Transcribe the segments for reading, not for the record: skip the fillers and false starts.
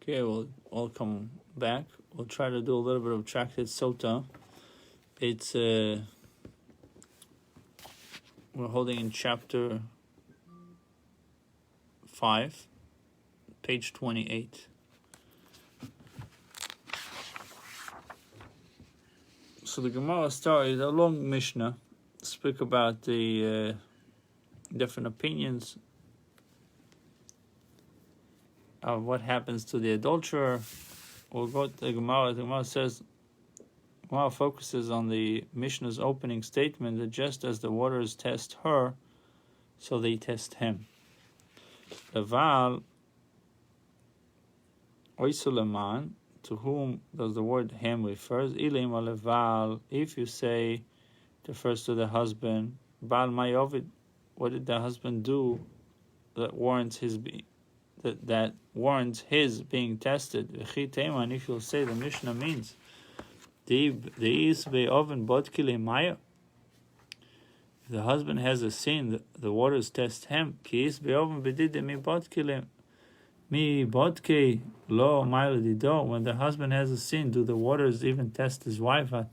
Okay, we'll all come back. We'll try to do a little bit of Tractate Sotah. It's we're holding in chapter 5, page 28. So the Gemara started a long Mishnah, speak about the different opinions of what happens to the adulterer. We'll go to the Gemara. The Gemara says, Gemara focuses on the Mishnah's opening statement that just as the waters test her, so they test him. Leval oisuleman, to whom does the word him refers? Ilim leval, if you say, refers to the husband. Bal mayovid, what did the husband do that warrants his that warrants his being tested? And if you'll say the Mishnah means if the husband has a sin, the waters test him. When the husband has a sin, do the waters even test his wife? The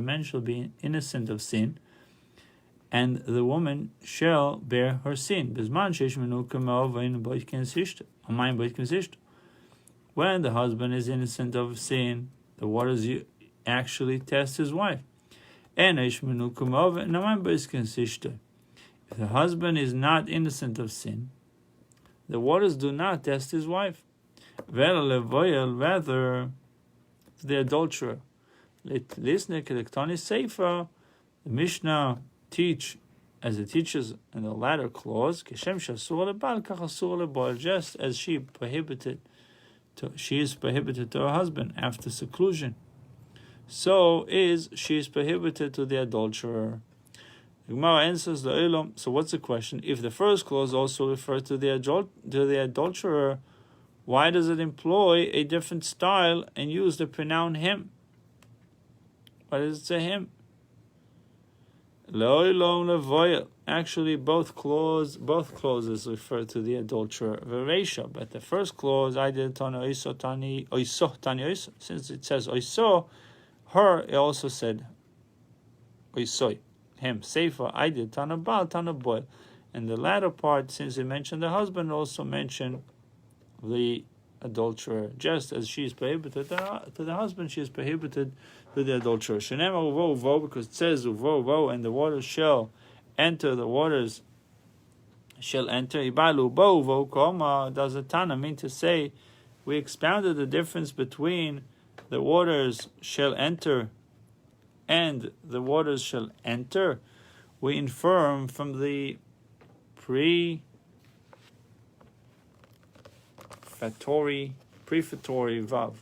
man shall be innocent of sin, and the woman shall bear her sin. When the husband is innocent of sin, the waters actually test his wife. If the husband is not innocent of sin, the waters do not test his wife. Rather, the adulterer. The Mishnah teach, as it teaches in the latter clause, just as she is prohibited to her husband after seclusion, so she is prohibited to the adulterer. The Gemara answers the Olam. So what's the question? If the first clause also refers to the adulterer, why does it employ a different style and use the pronoun him? Why does it say him? Actually, both clauses refer to the adulterer, Veresha, but the first clause, since it says oiso, her, it also said oisoi, him. Seifa, I did tana bal, tana boy. And the latter part, since it mentioned the husband, also mentioned the adulterer. Just as she is prohibited to the husband, she is prohibited to the adulterer. Shenema uvo uvo, because it says uvo uvo, and the waters shall enter, the waters shall enter. Ibalu uvo uvo koma. Does the Tana mean to say we expounded the difference between the waters shall enter and the waters shall enter? We infer from the prefatory vav.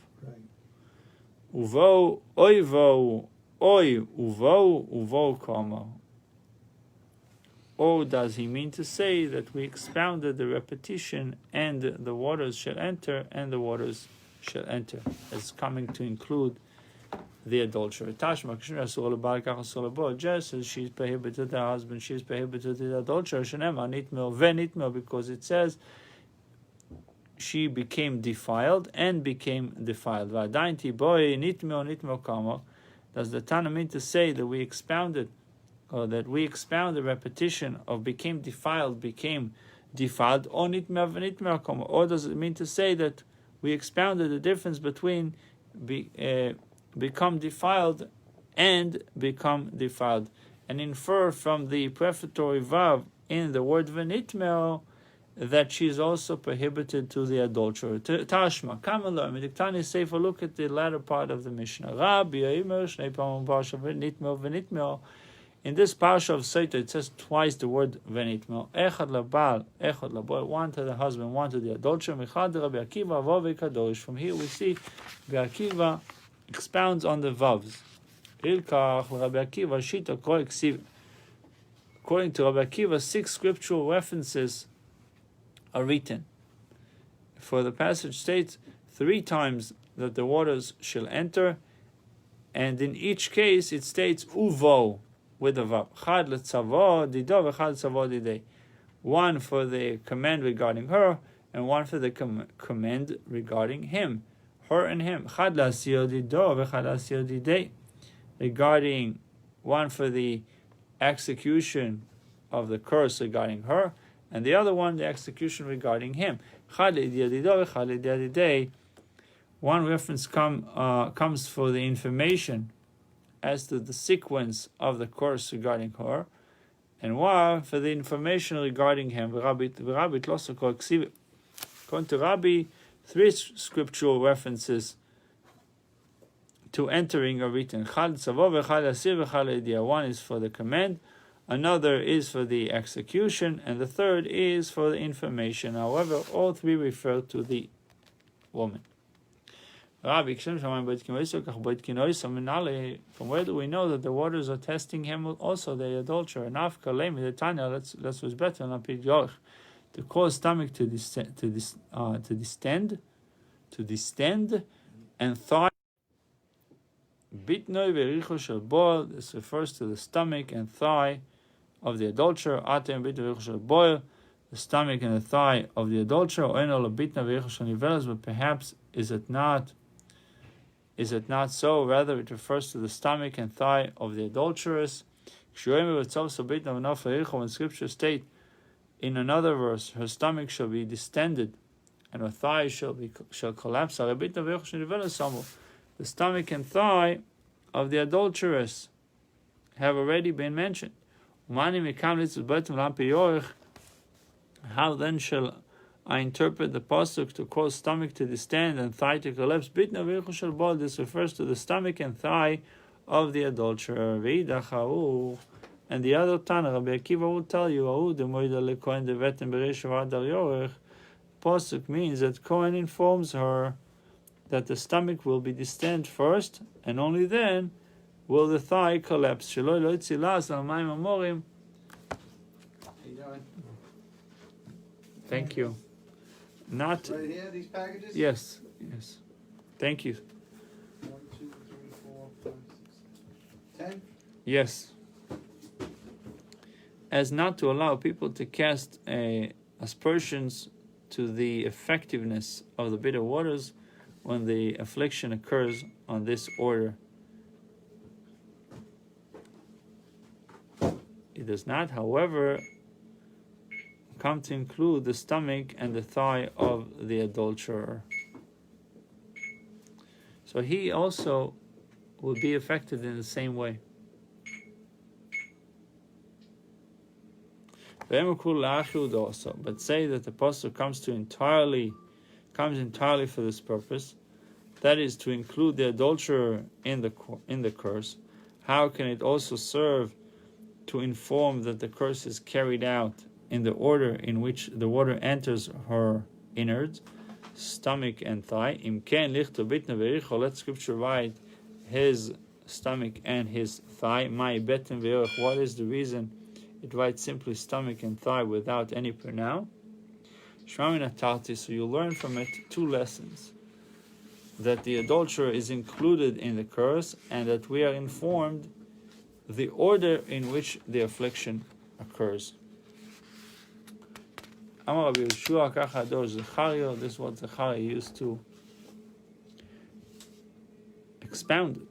Uvo oivo oi uvo kama. Or does he mean to say that we expounded the repetition and the waters shall enter and the waters shall enter as coming to include the adulterer? Tashma just as she is prohibited to the husband, she is prohibited to the adulterer. Shenema nitmel venitmel, because it says she became defiled and became defiled. V'adainti boy nitmel nitmel kama. Does the Tana mean to say that we expounded, or that we expound the repetition of became defiled, or nitmel v'nitmel kama? Or does it mean to say that we expounded the difference between become defiled and become defiled, and infer from the prefatory vav in the word v'nitmel that she is also prohibited to the adulterer. Tashma, Kamala, Midiktani Sefer, look at the latter part of the Mishnah. Rabbi Menashe, in this parsha of Sotah, it says twice the word v'nitmel. Echad labal, echad laboy, one to the husband, one to the adulterer. Michad Rabbi Akiva, vav kadosh. From here we see Rabbi Akiva expounds on the vavs. Ilkach Rabbi Akiva shita kol ksiv. According to Rabbi Akiva, 6 scriptural references are written. For the passage states 3 times that the waters shall enter, and in each case it states uvo with a vav. Chad letzavo dido v'chad tzavo didei. One for the command regarding her, and one for the command regarding him, her and him. Chad la'asiyot dido v'chad la'asiyot didei, regarding one for the execution of the curse regarding her, and the other one the execution regarding him. Chad l'idiyot dido v'chad l'idiyot didei. One reference comes for the information as to the sequence of the curse regarding her, and one for the information regarding him. According to Rabbi, 3 scriptural references to entering are written. One is for the command, another is for the execution, and the third is for the information. However, all 3 refer to the woman. From where do we know that the waters are testing him also, the adulterer? Let's was better to cause stomach to distend, and thigh. This refers to the stomach and thigh of the adulterer. The stomach and the thigh of the adulterer. But perhaps is it not so? Rather, it refers to the stomach and thigh of the adulteress. When scripture state in another verse, her stomach shall be distended and her thigh shall collapse. The stomach and thigh of the adulteress have already been mentioned. How then shall I interpret the pasuk to cause stomach to distend and thigh to collapse? This refers to the stomach and thigh of the adulterer. And the other Tana, Rabbi Akiva, will tell you, pasuk means that Kohen informs her that the stomach will be distended first, and only then will the thigh collapse. Thank you. Not right here, these packages? Yes. Thank you. 1, 2, 3, 4, 5, 6, 10? Yes. As not to allow people to cast aspersions to the effectiveness of the bitter waters when the affliction occurs on this order. It does not, however, come to include the stomach and the thigh of the adulterer. So he also will be affected in the same way. Also, but say that the pasuk comes entirely for this purpose, that is to include the adulterer in the curse. How can it also serve to inform that the curse is carried out in the order in which the water enters her innards, stomach and thigh? Let scripture write his stomach and his thigh. What is the reason it writes simply stomach and thigh without any pronoun? So you learn from it 2 lessons: that the adulterer is included in the curse, and that we are informed the order in which the affliction occurs. This is what Zechariah used to expound.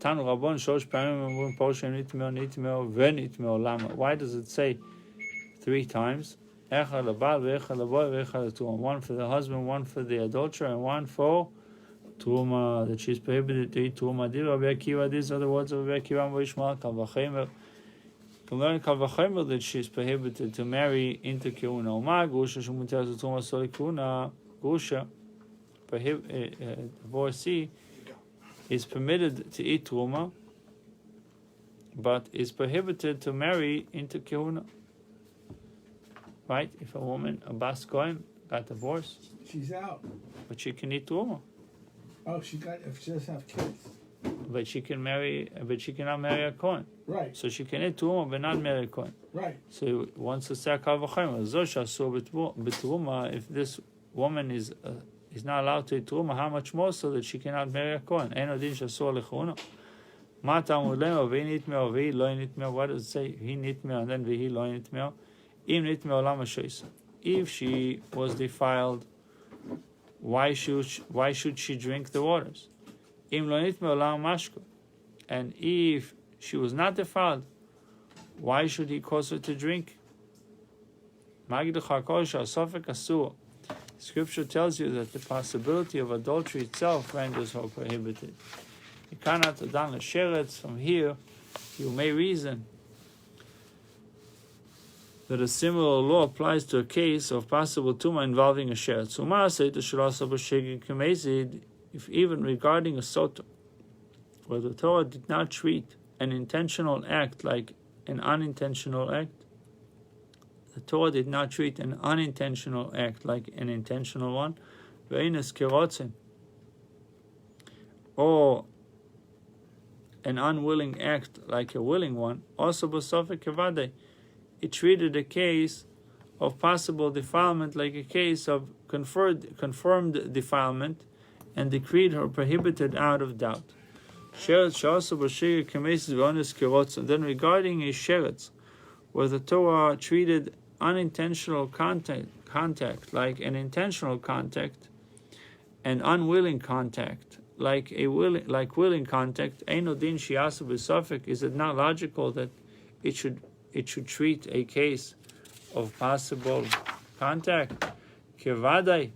Why does it say 3 times? One for the husband, one for the adulterer, and one for Truma, that she's prohibited to eat Truma. These are the words of Rabbi Akiva. To learn Kavachemer that she is prohibited to marry into Keuna. Grusha, divorcee, is permitted to eat Truma, but is prohibited to marry into Keuna. Right? If a woman, a Bas Kohen, got divorced, she's out. But she can eat Truma. Oh, if she doesn't have kids. But she cannot marry a Kohen. Right. So she can eat Truma but not marry a Kohen. Right. So once the Kavachemer, Zosha saw Betruma, if this woman is not allowed to eat Truma, how much more so that she cannot marry a Kohen? What does it say? He nitmeo and then vihi lo nitmeo. If she was defiled why should she drink the waters? Im lo nitme olam mashko. And if she was not defiled, why should he cause her to drink? Scripture tells you that the possibility of adultery itself renders her prohibited. From here, you may reason that a similar law applies to a case of possible tumah involving a sheretz. If even regarding a sotah, where the Torah did not treat an intentional act like an unintentional act, the Torah did not treat an unintentional act like an intentional one, or an unwilling act like a willing one, also b'sofek kevadei. It treated a case of possible defilement like a case of confirmed defilement, and decreed her prohibited out of doubt. And then regarding a sheretz, where the Torah treated unintentional contact like an intentional contact, and unwilling contact like willing contact, Eino din shiasu b'sofek, is it not logical that it should treat a case of possible contact kevadai,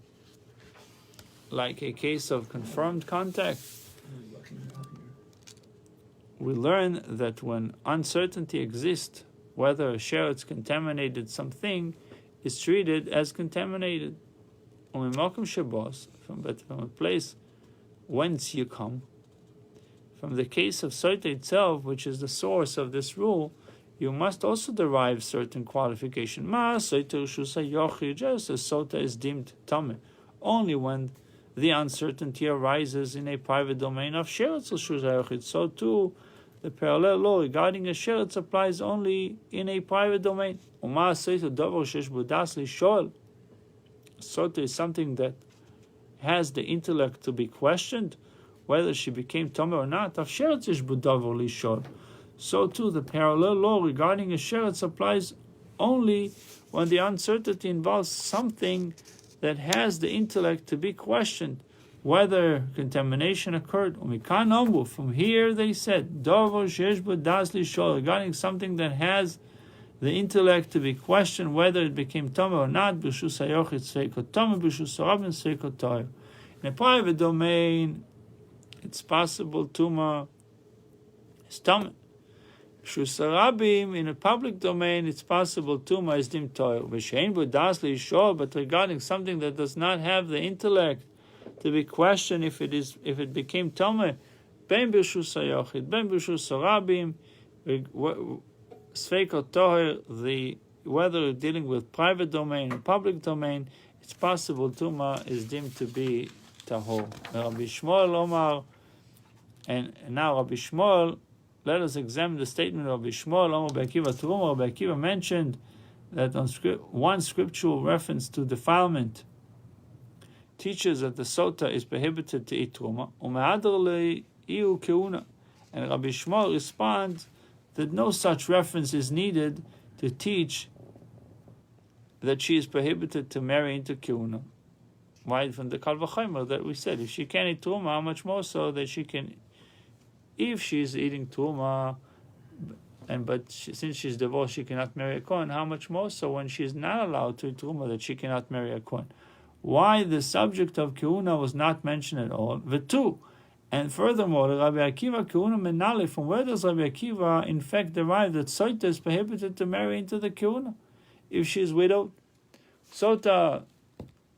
like a case of confirmed contact? We learn that when uncertainty exists, whether a sheretz contaminated something, is treated as contaminated. From a place whence you come. From the case of Sotah itself, which is the source of this rule, you must also derive certain qualification. Just as Sotah is deemed tameh only when the uncertainty arises in a private domain of sheretz, so too the parallel law regarding a sheretz applies only in a private domain. Sotah is something that has the intellect to be questioned, whether she became tameh or not. So too the parallel law regarding a sheretz applies only when the uncertainty involves something that has the intellect to be questioned, whether contamination occurred. From here they said, regarding something that has the intellect to be questioned, whether it became tameh or not. In a private domain, it's possible tumah is tameh. In a public domain, it's possible tumah is dim toil. But regarding something that does not have the intellect to be questioned, if it became tameh, ben b'rshus hayochid, ben b'rshus harabim, sveikot toher, whether dealing with private domain or public domain, it's possible tumah is deemed to be tahor. Rabbi Shmuel Omar, and now Rabbi Shmuel, let us examine the statement of Rabbi Shmuel Omar Be'akiva Truma. Rabbi Akiva mentioned that on one scriptural reference to defilement teaches that the sotah is prohibited to eat truma. And Rabbi Shmuel responds that no such reference is needed to teach that she is prohibited to marry into keuna. Why? From the Kal V'chomer that we said, if she can't eat truma, how much more so that she can, if she's eating truma, since she's divorced, she cannot marry a kohen, how much more so when she's not allowed to eat truma that she cannot marry a kohen? Why the subject of keuna was not mentioned at all? V'tu. And furthermore, Rabbi Akiva keuna menale, from where does Rabbi Akiva in fact derive that Sotah is prohibited to marry into the keuna if she is widowed? Sotah,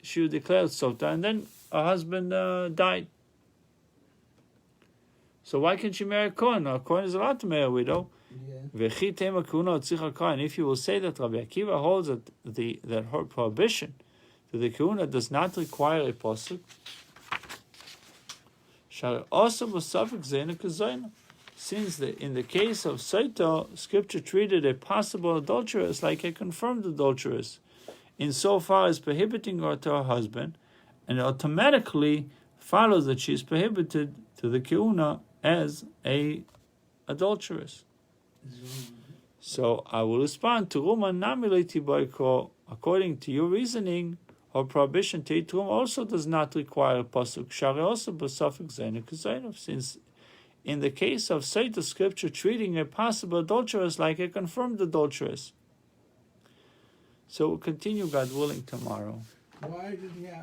she declared Sotah, and then her husband died. So why can't she marry a kohen? A kohen is allowed to marry a widow. And if you will say that Rabbi Akiva holds that her prohibition to the keuna does not require a posuk, since in the case of Sotah, Scripture treated a possible adulteress like a confirmed adulteress, insofar as prohibiting her to her husband, and automatically follows that she is prohibited to the keuna as a adulteress. So I will respond to Ruma Namileti Boiko, according to your reasoning, or prohibition to eat truma also does not require a pasuk. Shari also b'safek zainu k'zainu, since in the case of Sotah, scripture treating a possible adulteress like a confirmed adulteress. So we'll continue, God willing, tomorrow. Why did he have